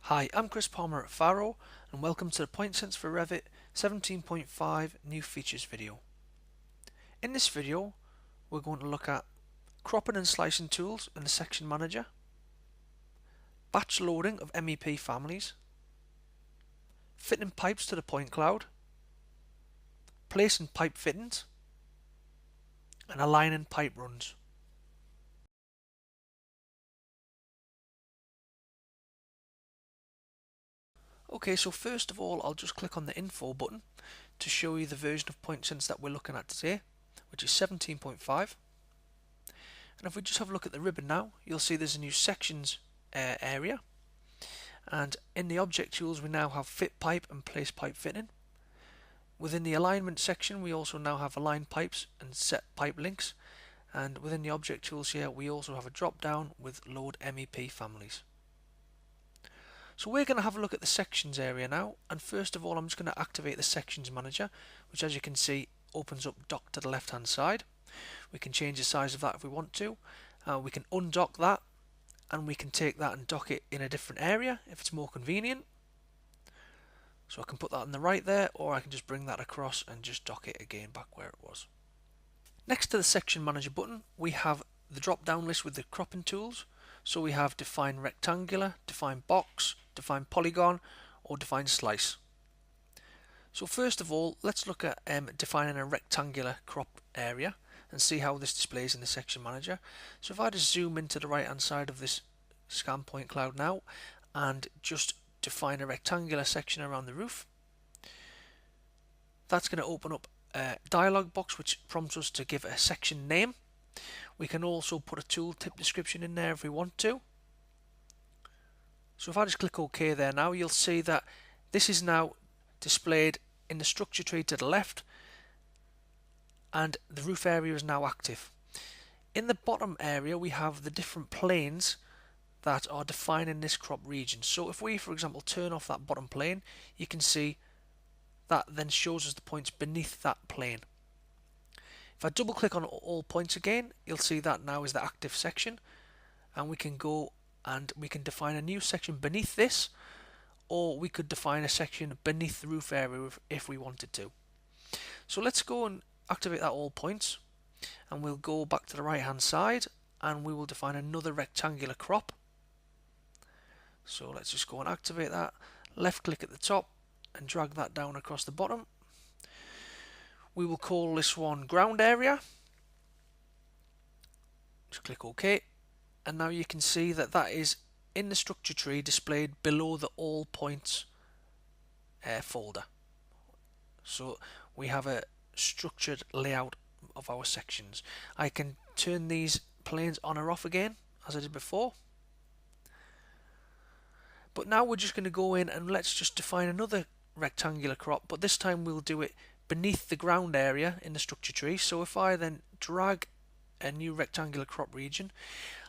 Hi, I'm Chris Palmer at FARO and welcome to the PointSense for Revit 17.5 new features video. In this video we're going to look at cropping and slicing tools in the section manager, batch loading of MEP families, fitting pipes to the point cloud, placing pipe fittings and aligning pipe runs. Okay, so first of all I'll just click on the info button to show you the version of PointSense that we're looking at today, which is 17.5. And if we just have a look at the ribbon now, you'll see there's a new sections area, and in the object tools we now have fit pipe and place pipe fitting. Within the alignment section we also now have align pipes and set pipe links, and within the object tools here we also have a drop down with load MEP families. So we're going to have a look at the sections area now, and first of all I'm just going to activate the sections manager, which as you can see opens up dock to the left hand side. We can change the size of that if we want to. We can undock that and we can take that and dock it in a different area if it's more convenient. So I can put that on the right there, or I can just bring that across and just dock it again back where it was. Next to the section manager button we have the drop down list with the cropping tools. So we have define rectangular, define box, define polygon or define slice. So first of all let's look at defining a rectangular crop area and see how this displays in the section manager. So if I just zoom into the right hand side of this scan point cloud now and just define a rectangular section around the roof, that's going to open up a dialog box which prompts us to give a section name. We can also put a tooltip description in there if we want to. So if I just click OK there now, you'll see that this is now displayed in the structure tree to the left, and the roof area is now active. In the bottom area we have the different planes that are defining this crop region. So if we for example turn off that bottom plane, you can see that then shows us the points beneath that plane. If I double click on all points again, you'll see that now is the active section, and we can go and we can define a new section beneath this, or we could define a section beneath the roof area if we wanted to. So let's go and activate that all points, and we'll go back to the right hand side and we will define another rectangular crop. So let's just go and activate that, left click at the top and drag that down across the bottom. We will call this one ground area. Just click OK, and now you can see that that is in the structure tree displayed below the all points folder. So we have a structured layout of our sections. I can turn these planes on or off again as I did before, but now we're just going to go in and let's just define another rectangular crop, but this time we'll do it beneath the ground area in the structure tree. So if I then drag a new rectangular crop region,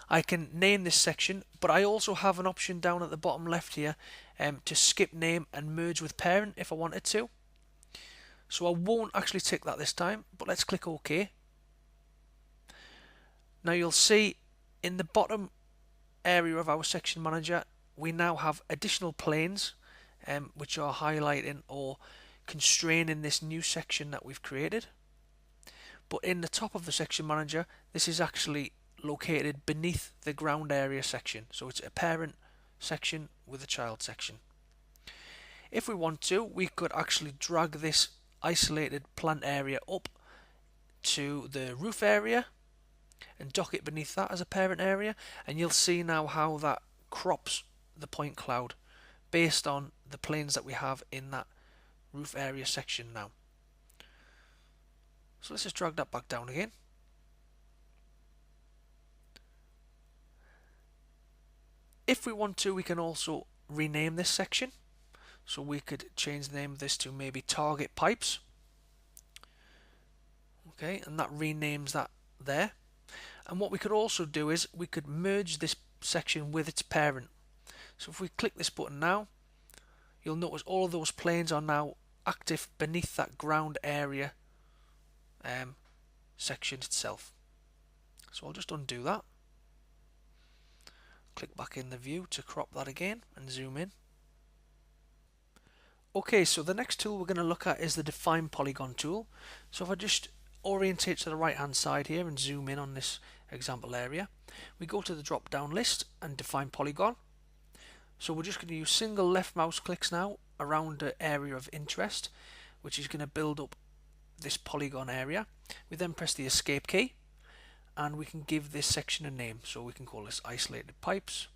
I can name this section, but I also have an option down at the bottom left here to skip name and merge with parent if I wanted to. So I won't actually tick that this time, but let's click OK. Now you'll see in the bottom area of our section manager we now have additional planes which are highlighting or constraining this new section that we've created. But in the top of the section manager this is actually located beneath the ground area section, so it's a parent section with a child section. If we want to, we could actually drag this isolated plant area up to the roof area and dock it beneath that as a parent area, and you'll see now how that crops the point cloud based on the planes that we have in that roof area section now. So let's just drag that back down again. If we want to, we can also rename this section. So we could change the name of this to maybe target pipes. Okay, and that renames that there. And what we could also do is we could merge this section with its parent. So if we click this button now, you'll notice all of those planes are now active beneath that ground area section itself. So I'll just undo that. Click back in the view to crop that again and zoom in. Okay, so the next tool we're going to look at is the Define Polygon tool. So if I just orientate to the right hand side here and zoom in on this example area, we go to the drop down list and define polygon. So we're just going to use single left mouse clicks now around the area of interest, which is going to build up this polygon area. We then press the escape key and we can give this section a name. So we can call this isolated pipes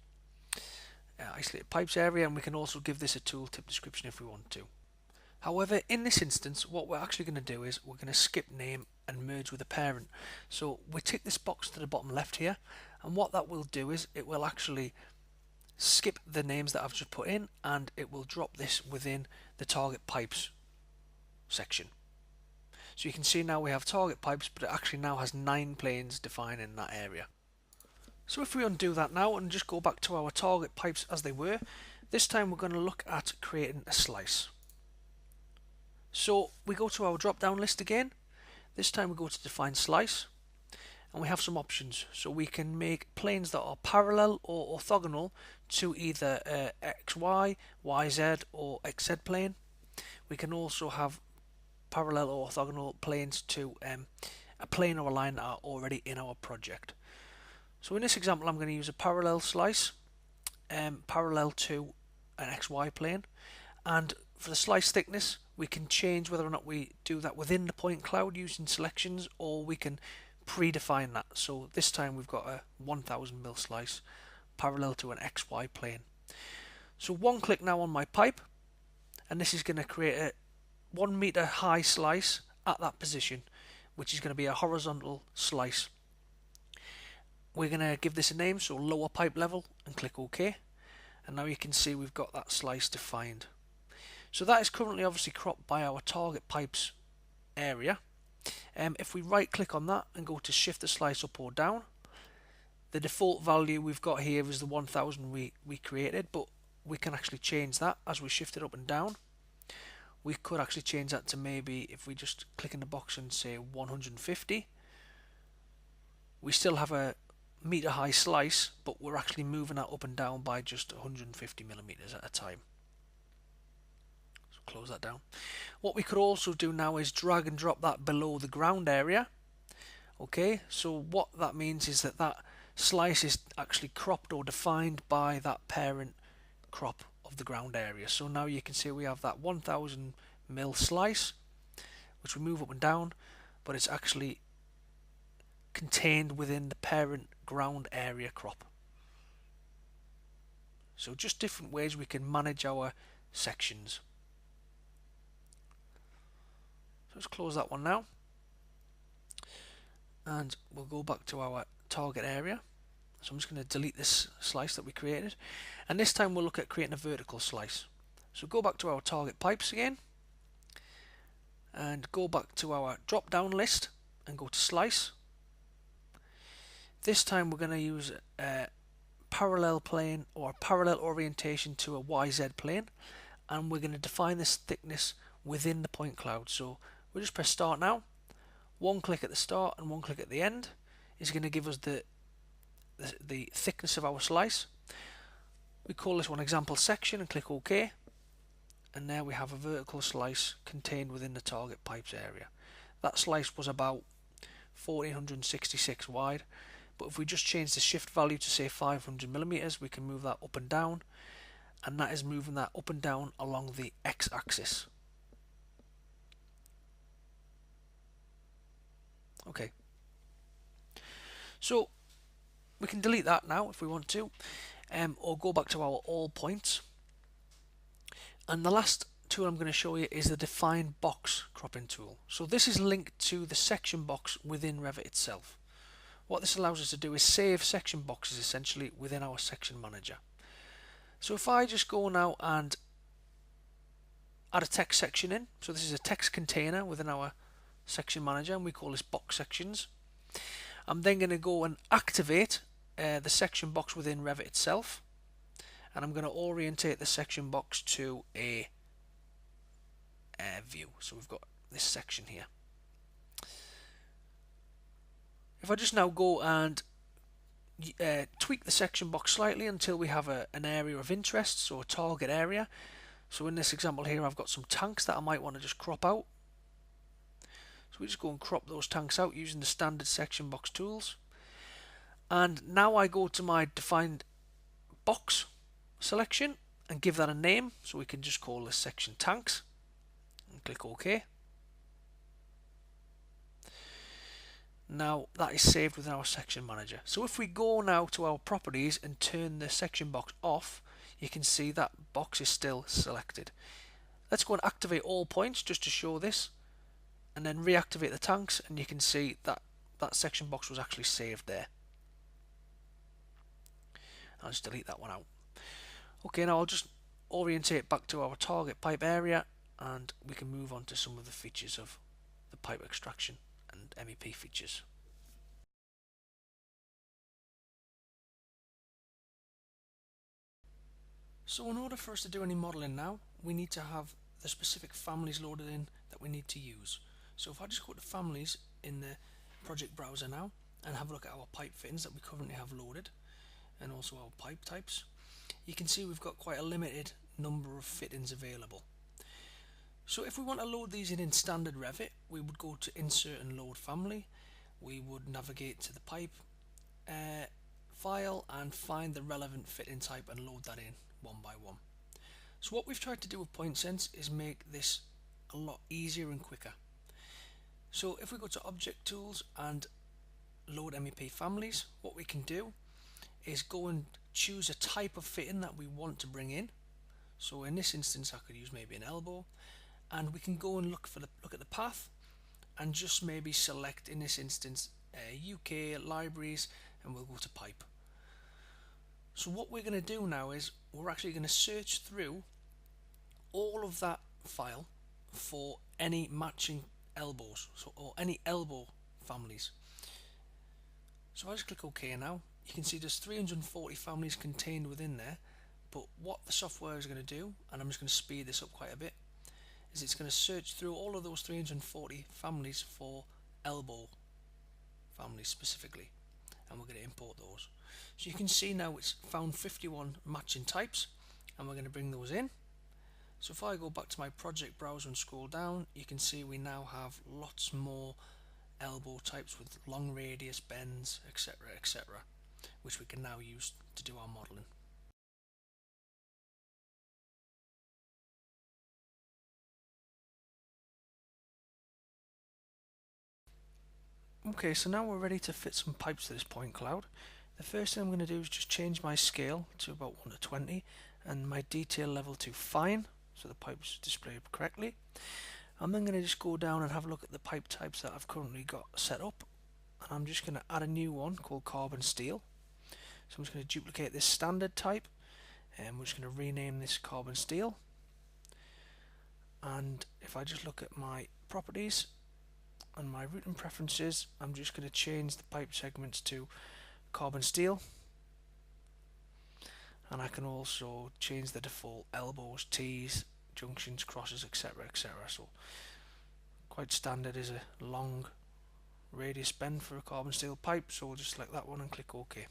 area, and we can also give this a tooltip description if we want to. However, in this instance, what we're actually going to do is we're going to skip name and merge with a parent. So we tick this box to the bottom left here, and what that will do is it will actually skip the names that I've just put in, and it will drop this within the target pipes section. So you can see now we have target pipes, but it actually now has 9 planes defined in that area. So if we undo that now and just go back to our target pipes as they were, this time we're going to look at creating a slice. So we go to our drop down list again. This time we go to define slice, and we have some options. So we can make planes that are parallel or orthogonal to either XY, YZ or XZ plane. We can also have parallel or orthogonal planes to a plane or a line that are already in our project. So in this example I'm going to use a parallel slice parallel to an XY plane, and for the slice thickness we can change whether or not we do that within the point cloud using selections, or we can predefine that. So this time we've got a 1000 mil slice parallel to an XY plane. So one click now on my pipe, and this is going to create a 1 meter high slice at that position, which is going to be a horizontal slice. We're going to give this a name, so lower pipe level, and click OK. And now you can see we've got that slice defined. So that is currently obviously cropped by our target pipes area. If we right click on that and go to shift the slice up or down, the default value we've got here is the 1000 we created, but we can actually change that as we shift it up and down. We could actually change that to maybe, if we just click in the box and say 150, we still have a meter high slice, but we're actually moving that up and down by just 150 millimeters at a time. So close that down. What we could also do now is drag and drop that below the ground area. Okay, so what that means is that that slice is actually cropped or defined by that parent crop of the ground area. So now you can see we have that 1000 mil slice, which we move up and down, but it's actually contained within the parent ground area crop. So just different ways we can manage our sections. So let's close that one now, and we'll go back to our target area. So I'm just going to delete this slice that we created, and this time we'll look at creating a vertical slice. So go back to our target pipes again, and go back to our drop down list and go to slice. This time we're going to use a parallel plane or a parallel orientation to a YZ plane, and we're going to define this thickness within the point cloud. So we'll just press start now. One click at the start and one click at the end is going to give us the thickness of our slice. We call this one example section and click OK, and there we have a vertical slice contained within the target pipes area. That slice was about 1466 wide, but if we just change the shift value to say 500 millimeters, we can move that up and down, and that is moving that up and down along the x-axis. Okay, so we can delete that now if we want to, or go back to our all points. And the last tool I'm going to show you is the define box cropping tool. So this is linked to the section box within Revit itself. What this allows us to do is save section boxes essentially within our section manager. So if I just go now and add a text section in, so this is a text container within our section manager, and we call this box sections. I'm then going to go and activate the section box within Revit itself, and I'm going to orientate the section box to a view. So we've got this section here. If I just now go and tweak the section box slightly until we have an area of interest, so a target area. So in this example here, I've got some tanks that I might want to just crop out. So we just go and crop those tanks out using the standard section box tools. And now I go to my defined box selection and give that a name. So we can just call this section tanks and click OK. Now that is saved within our section manager. So if we go now to our properties and turn the section box off, you can see that box is still selected. Let's go and activate all points just to show this, and then reactivate the tanks, and you can see that that section box was actually saved there. I'll just delete that one out. Okay, now I'll just orientate back to our target pipe area, and we can move on to some of the features of the pipe extraction and MEP features. So in order for us to do any modelling now, we need to have the specific families loaded in that we need to use. So if I just go to families in the project browser now and have a look at our pipe fittings that we currently have loaded, and also our pipe types, you can see we've got quite a limited number of fittings available. So if we want to load these in standard Revit, we would go to insert and load family. We would navigate to the pipe file and find the relevant fitting type and load that in one by one. So what we've tried to do with PointSense is make this a lot easier and quicker. So if we go to object tools and load MEP families, what we can do is go and choose a type of fitting that we want to bring in. So in this instance I could use maybe an elbow, and we can go and look at the path and just maybe select in this instance UK libraries, and we'll go to pipe. So what we're going to do now is we're actually going to search through all of that file for any matching elbows, or any elbow families. So I just click OK now. You can see there's 340 families contained within there, but what the software is going to do, and I'm just going to speed this up quite a bit, is it's going to search through all of those 340 families for elbow families specifically, and we're going to import those. So you can see now it's found 51 matching types, and we're going to bring those in. So if I go back to my project browser and scroll down, you can see we now have lots more elbow types with long radius, bends, etc., etc., which we can now use to do our modelling. Okay, so now we're ready to fit some pipes to this point cloud. The first thing I'm going to do is just change my scale to about 1 to 20 and my detail level to fine, so the pipes displayed correctly. I'm then going to just go down and have a look at the pipe types that I've currently got set up, and I'm just going to add a new one called carbon steel. So I'm just going to duplicate this standard type, and we're just going to rename this carbon steel. And if I just look at my properties and my routing preferences, I'm just going to change the pipe segments to carbon steel, and I can also change the default elbows, T's, junctions, crosses, etc., etc. So quite standard is a long radius bend for a carbon steel pipe, so we'll just select that one and click OK.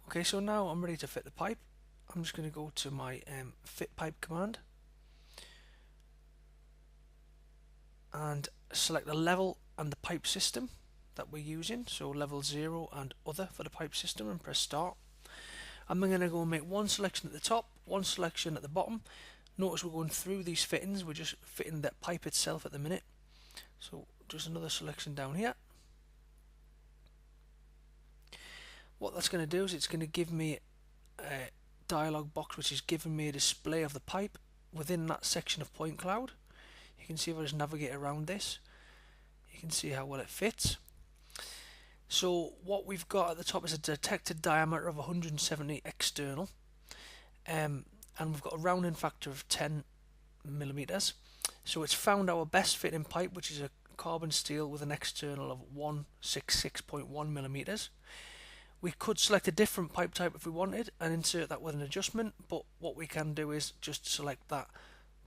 Okay, so now I'm ready to fit the pipe. I'm just going to go to my fit pipe command and select the level and the pipe system that we're using, so level 0 and other for the pipe system, and press start. I'm then going to go and make one selection at the top, one selection at the bottom. Notice we're going through these fittings, we're just fitting that pipe itself at the minute. So just another selection down here. What that's going to do is it's going to give me a dialog box which is giving me a display of the pipe within that section of point cloud. You can see if I just navigate around this, you can see how well it fits. So what we've got at the top is a detected diameter of 170 external, and we've got a rounding factor of 10 millimeters. So it's found our best fitting pipe, which is a carbon steel with an external of 166.1 millimeters. We could select a different pipe type if we wanted and insert that with an adjustment, but what we can do is just select that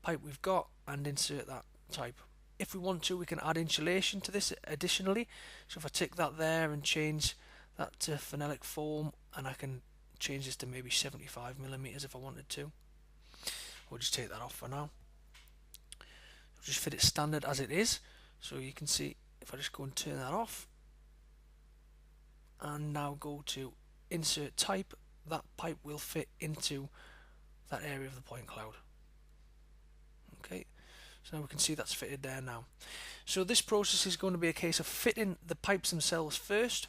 pipe we've got and insert that type. If we want to, we can add insulation to this additionally. So if I tick that there and change that to phenolic foam, and I can change this to maybe 75mm if I wanted to. We'll just take that off for now. I'll just fit it standard as it is. So you can see if I just go and turn that off and now go to insert type, that pipe will fit into that area of the point cloud. Okay, so now we can see that's fitted there now. So this process is going to be a case of fitting the pipes themselves first,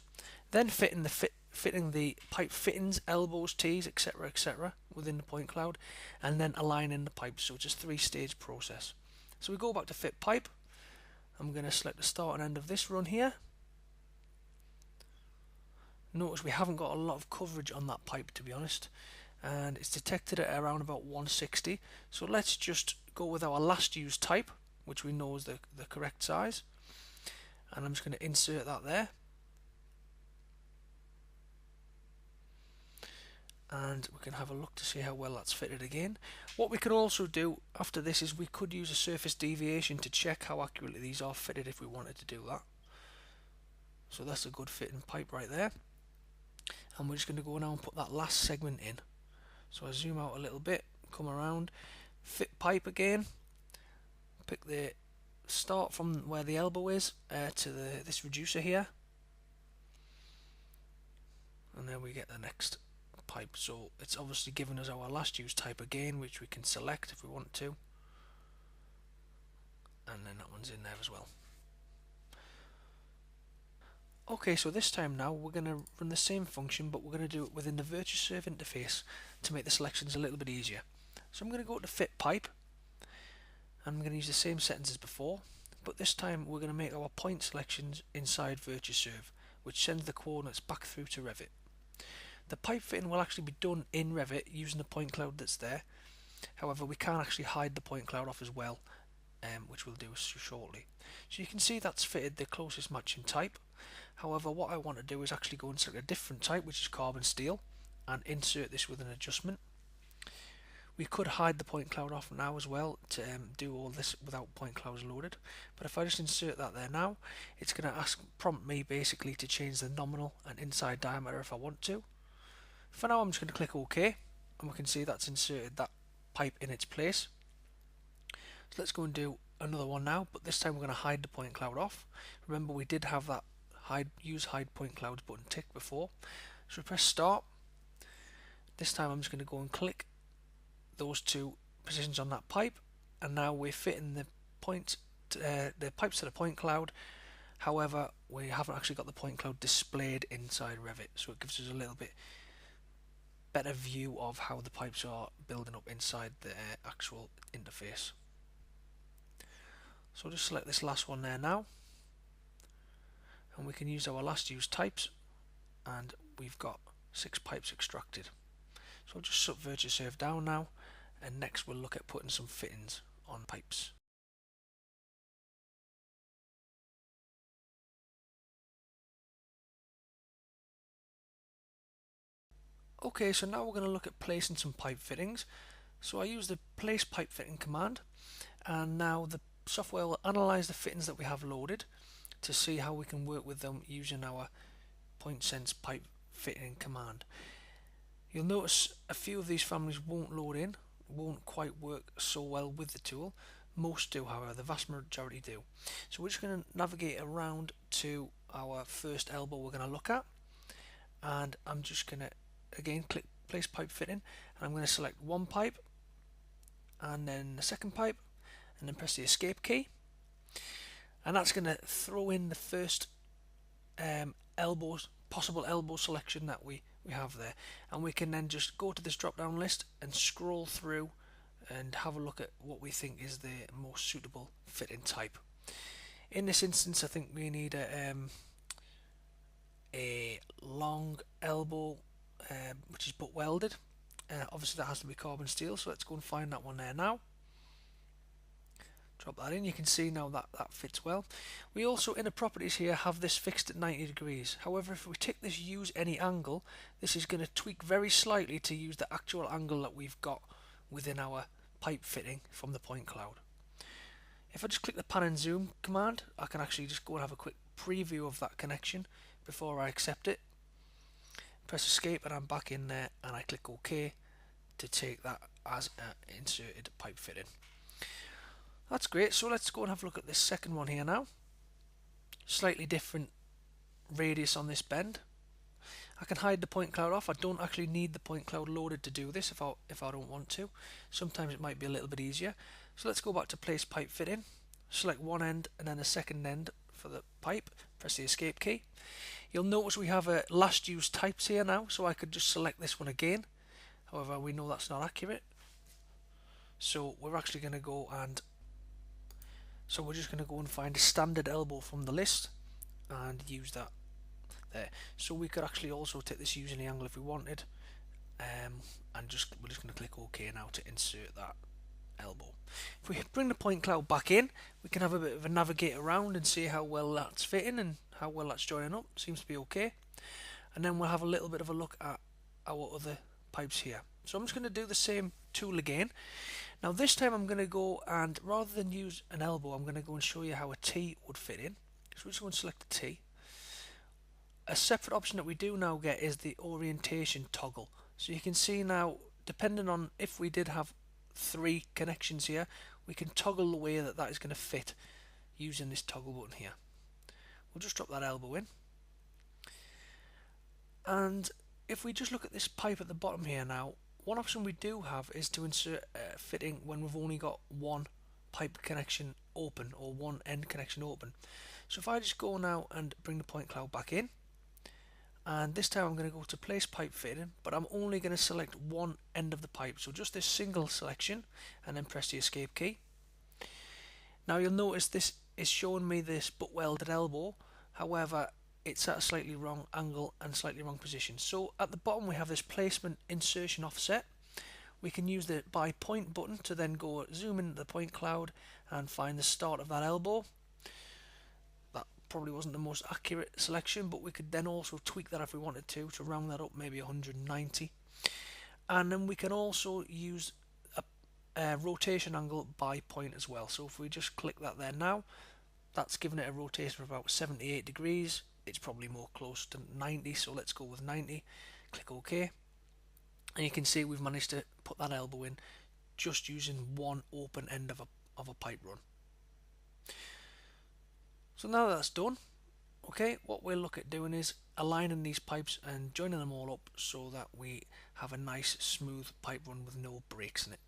then fitting the pipe fittings, elbows, T's, etc., within the point cloud, and then aligning the pipes. So it's a three-stage process. So we go back to fit pipe. I'm going to select the start and end of this run here. Notice we haven't got a lot of coverage on that pipe, to be honest, and it's detected at around about 160. So let's just go with our last used type, which we know is the correct size, and I'm just going to insert that there. And we can have a look to see how well that's fitted again. What we could also do after this is we could use a surface deviation to check how accurately these are fitted if we wanted to do that. So that's a good fitting pipe right there. And we're just going to go now and put that last segment in. So I zoom out a little bit, come around, fit pipe again, pick the start from where the elbow is to this reducer here, and then we get the next pipe. So it's obviously given us our last used type again, which we can select if we want to, and then that one's in there as well. Okay, so this time now we're going to run the same function, but we're going to do it within the VirtuServe interface to make the selections a little bit easier. So I'm going to go to fit pipe, and I'm going to use the same settings as before, but this time we're going to make our point selections inside VirtuServe, which sends the coordinates back through to Revit. The pipe fitting will actually be done in Revit using the point cloud that's there. However, we can actually hide the point cloud off as well, which we'll do shortly. So you can see that's fitted the closest matching type. However, what I want to do is actually go and select a different type, which is carbon steel, and insert this with an adjustment. We could hide the point cloud off now as well to do all this without point clouds loaded, but if I just insert that there now, it's going to prompt me basically to change the nominal and inside diameter if I want to. For now I'm just going to click OK, and we can see that's inserted that pipe in its place. So let's go and do another one now, but this time we're going to hide the point cloud off. Remember, we did have that use hide point clouds button ticked before. So we press start. This time I'm just going to go and click those two positions on that pipe, and now we're fitting the pipes to the point cloud. However, we haven't actually got the point cloud displayed inside Revit, so it gives us a little bit better view of how the pipes are building up inside the actual interface. So I'll just select this last one there now, and we can use our last used types, and we've got 6 pipes extracted. So I'll just shut VirtuServe down now, and next we'll look at putting some fittings on pipes. Okay, so now we're going to look at placing some pipe fittings. So I use the place pipe fitting command, and now the software will analyze the fittings that we have loaded to see how we can work with them using our PointSense pipe fitting command. You'll notice a few of these families won't load in, won't quite work so well with the tool. Most do, however, the vast majority do. So we're just going to navigate around to our first elbow we're going to look at, and I'm just going to again click place pipe fitting, and I'm going to select one pipe and then the second pipe, and then press the escape key, and that's going to throw in the first possible elbow selection that we have there, and we can then just go to this drop down list and scroll through and have a look at what we think is the most suitable fitting type. In this instance, I think we need a long elbow which is butt welded. Obviously that has to be carbon steel, so let's go and find that one there now. Drop that in. You can see now that that fits well. We also in the properties here have this fixed at 90 degrees. However, if we tick this use any angle, this is going to tweak very slightly to use the actual angle that we've got within our pipe fitting from the point cloud. If I just click the pan and zoom command, I can actually just go and have a quick preview of that connection before I accept it. press escape and I'm back in there, and I click OK to take that as an inserted pipe fitting. That's great. So let's go and have a look at this second one here now. Slightly different radius on this bend. I can hide the point cloud off. I don't actually need the point cloud loaded to do this if I don't want to. Sometimes it might be a little bit easier. So let's go back to place pipe fitting. Select one end and then the second end for the pipe. Press the escape key. You'll notice we have a last used types here now, so I could just select this one again. However, we know that's not accurate. So we're actually going to go and we're just going to go and find a standard elbow from the list and use that there. So we could actually also take this using the angle if we wanted, and we're just going to click OK now to insert that elbow. If we bring the point cloud back in, we can have a bit of a navigate around and see how well that's fitting and how well that's joining up. Seems to be okay. And then we'll have a little bit of a look at our other pipes here. So I'm just going to do the same tool again. Now this time I'm going to go and, rather than use an elbow, I'm going to go and show you how a T would fit in. So we're just going to select a T. A separate option that we do now get is the orientation toggle. So you can see now, depending on if we did have 3 connections here, we can toggle the way that is going to fit using this toggle button here. We'll just drop that elbow in, and if we just look at this pipe at the bottom here now, one option we do have is to insert a fitting when we've only got one pipe connection open or one end connection open. So if I just go now and bring the point cloud back in, and this time I'm going to go to place pipe fitting, but I'm only going to select one end of the pipe, so just this single selection, and then press the escape key. Now you'll notice this is showing me this butt welded elbow, however it's at a slightly wrong angle and slightly wrong position. So at the bottom we have this placement insertion offset. We can use the by point button to then go zoom into the point cloud and find the start of that elbow. That probably wasn't the most accurate selection, but we could then also tweak that if we wanted to round that up maybe 190. And then we can also use a rotation angle by point as well. So if we just click that there now, that's given it a rotation of about 78 degrees. It's probably more close to 90, so let's go with 90. Click OK, and you can see we've managed to put that elbow in just using one open end of a pipe run. So now that's done, okay, what we'll look at doing is aligning these pipes and joining them all up so that we have a nice smooth pipe run with no breaks in it.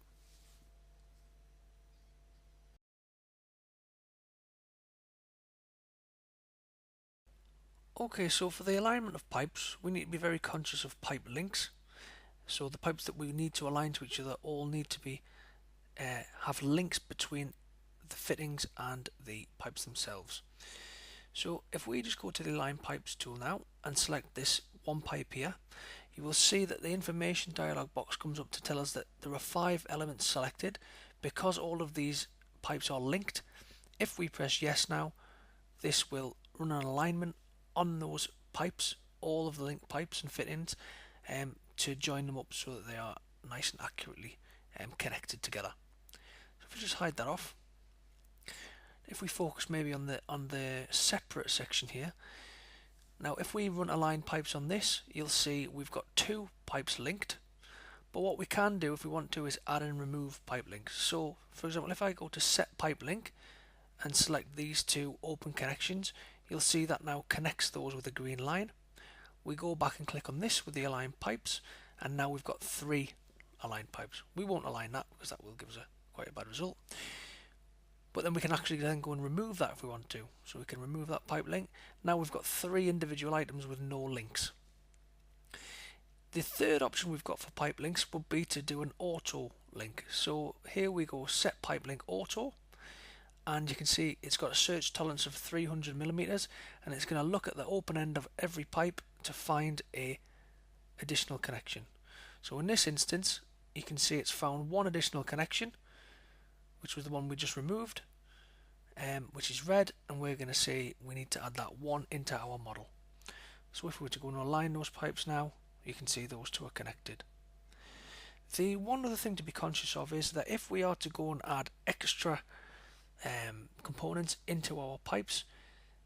Okay, so for the alignment of pipes, we need to be very conscious of pipe links. So the pipes that we need to align to each other all need to be have links between the fittings and the pipes themselves. So if we just go to the Align Pipes tool now and select this one pipe here, you will see that the information dialog box comes up to tell us that there are 5 elements selected. Because all of these pipes are linked, if we press yes now, this will run an alignment on those pipes, all of the linked pipes and fittings, to join them up so that they are nice and accurately connected together. So if we just hide that off, if we focus maybe on the separate section here, now if we run align pipes on this, you'll see we've got 2 pipes linked, but what we can do if we want to is add and remove pipe links. So for example, if I go to set pipe link and select these 2 open connections, you'll see that now connects those with a green line. We go back and click on this with the align pipes, and now we've got 3 aligned pipes. We won't align that because that will give us quite a bad result. But then we can actually then go and remove that if we want to. So we can remove that pipe link. Now we've got 3 individual items with no links. The third option we've got for pipe links would be to do an auto link. So here we go, set pipe link auto, and you can see it's got a search tolerance of 300mm, and it's going to look at the open end of every pipe to find a additional connection. So in this instance you can see it's found 1 additional connection, which was the one we just removed, which is red, and we're going to say we need to add that 1 into our model. So if we were to go and align those pipes now, you can see those 2 are connected. The one other thing to be conscious of is that if we are to go and add extra components into our pipes,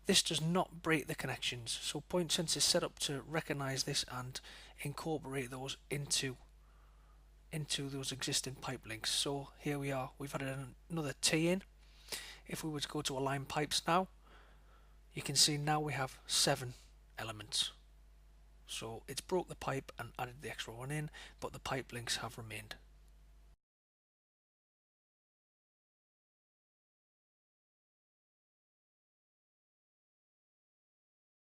this does not break the connections. So PointSense is set up to recognize this and incorporate those into those existing pipe links. So here we are, we've added another T in. If we were to go to align pipes now, you can see now we have 7 elements. So it's broke the pipe and added the extra one in, but the pipe links have remained.